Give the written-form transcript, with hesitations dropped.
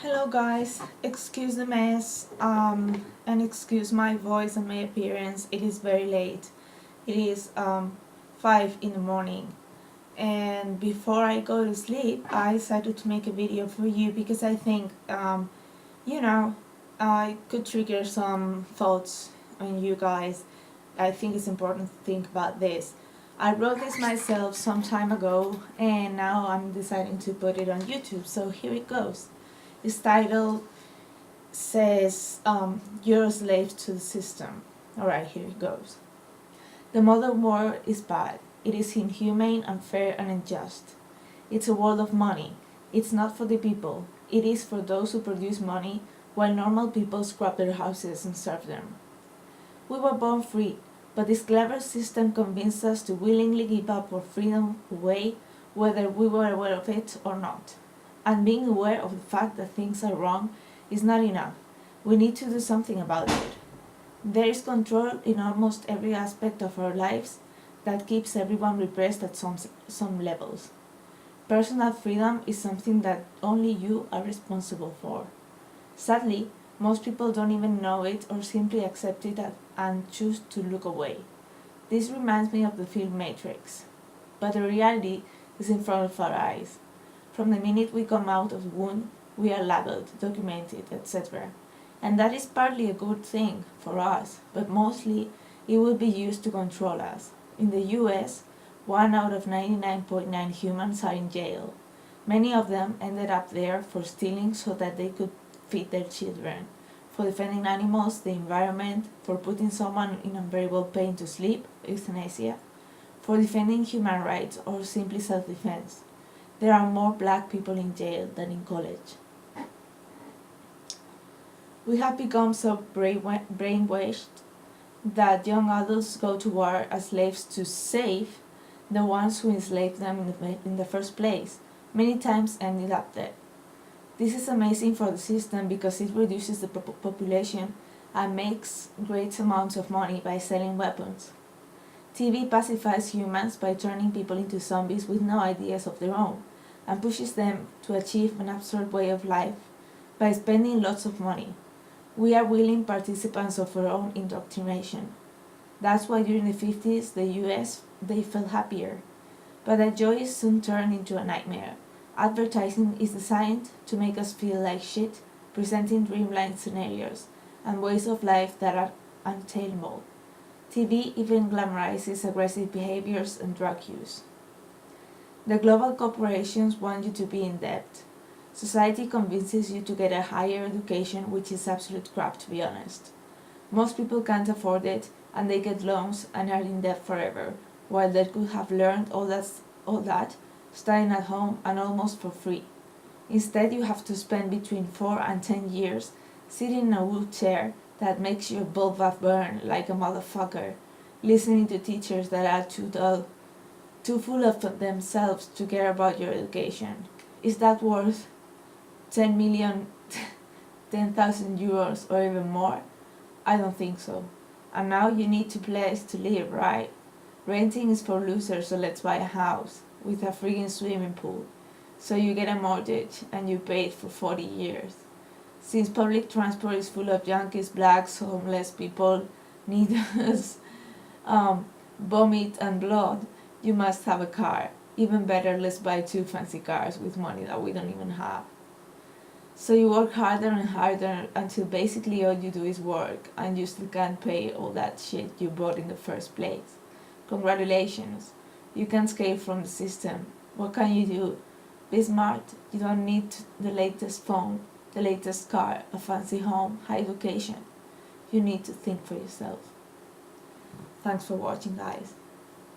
Hello guys, excuse the mess, and excuse my voice and my appearance. It is very late. It is 5 in the morning, and before I go to sleep I decided to make a video for you because I think you know I could trigger some thoughts on you guys. I think it's important to think about this. I wrote this myself some time ago and now I'm deciding to put it on YouTube, so here it goes. Its title says, You're a slave to the system. Alright, here it goes. The modern world is bad. It is inhumane, unfair, and unjust. It's a world of money. It's not for the people. It is for those who produce money, while normal people scrap their houses and serve them. We were born free, but this clever system convinced us to willingly give up our freedom away, whether we were aware of it or not. And being aware of the fact that things are wrong is not enough. We need to do something about it. There is control in almost every aspect of our lives that keeps everyone repressed at some levels. Personal freedom is something that only you are responsible for. Sadly, most people don't even know it or simply accept it and choose to look away. This reminds me of the film Matrix. But the reality is in front of our eyes. From the minute we come out of the womb, we are labeled, documented, etc. And that is partly a good thing for us, but mostly it will be used to control us. In the US, 1 out of 99.9 humans are in jail. Many of them ended up there for stealing so that they could feed their children, for defending animals, the environment, for putting someone in unbearable pain to sleep, euthanasia, for defending human rights or simply self-defense. There are more black people in jail than in college. We have become so brainwashed that young adults go to war as slaves to save the ones who enslaved them in the first place, many times ending up dead. This is amazing for the system because it reduces the population and makes great amounts of money by selling weapons. TV pacifies humans by turning people into zombies with no ideas of their own, and pushes them to achieve an absurd way of life by spending lots of money. We are willing participants of our own indoctrination. That's why during the 50s, the US, they felt happier. But that joy soon turned into a nightmare. Advertising is designed to make us feel like shit, presenting dreamlike scenarios and ways of life that are unattainable. TV even glamorizes aggressive behaviors and drug use. The global corporations want you to be in debt. Society convinces you to get a higher education, which is absolute crap, to be honest. Most people can't afford it, and they get loans and are in debt forever, while they could have learned all that studying at home and almost for free. Instead, you have to spend between 4 and 10 years sitting in a wood chair that makes your vulva burn like a motherfucker, listening to teachers that are too dull, too full of themselves to care about your education. Is that worth 10 million, 10,000 euros or even more? I don't think so. And now you need a place to live, right? Renting is for losers, so let's buy a house with a friggin' swimming pool. So you get a mortgage and you pay it for 40 years. Since public transport is full of junkies, blacks, homeless people, needles, vomit and blood, you must have a car. Even better, let's buy 2 fancy cars with money that we don't even have. So you work harder and harder until basically all you do is work and you still can't pay all that shit you bought in the first place. Congratulations, you can escape from the system. What can you do? Be smart. You don't need the latest phone, the latest car, a fancy home, high education. You need to think for yourself. Thanks for watching, guys.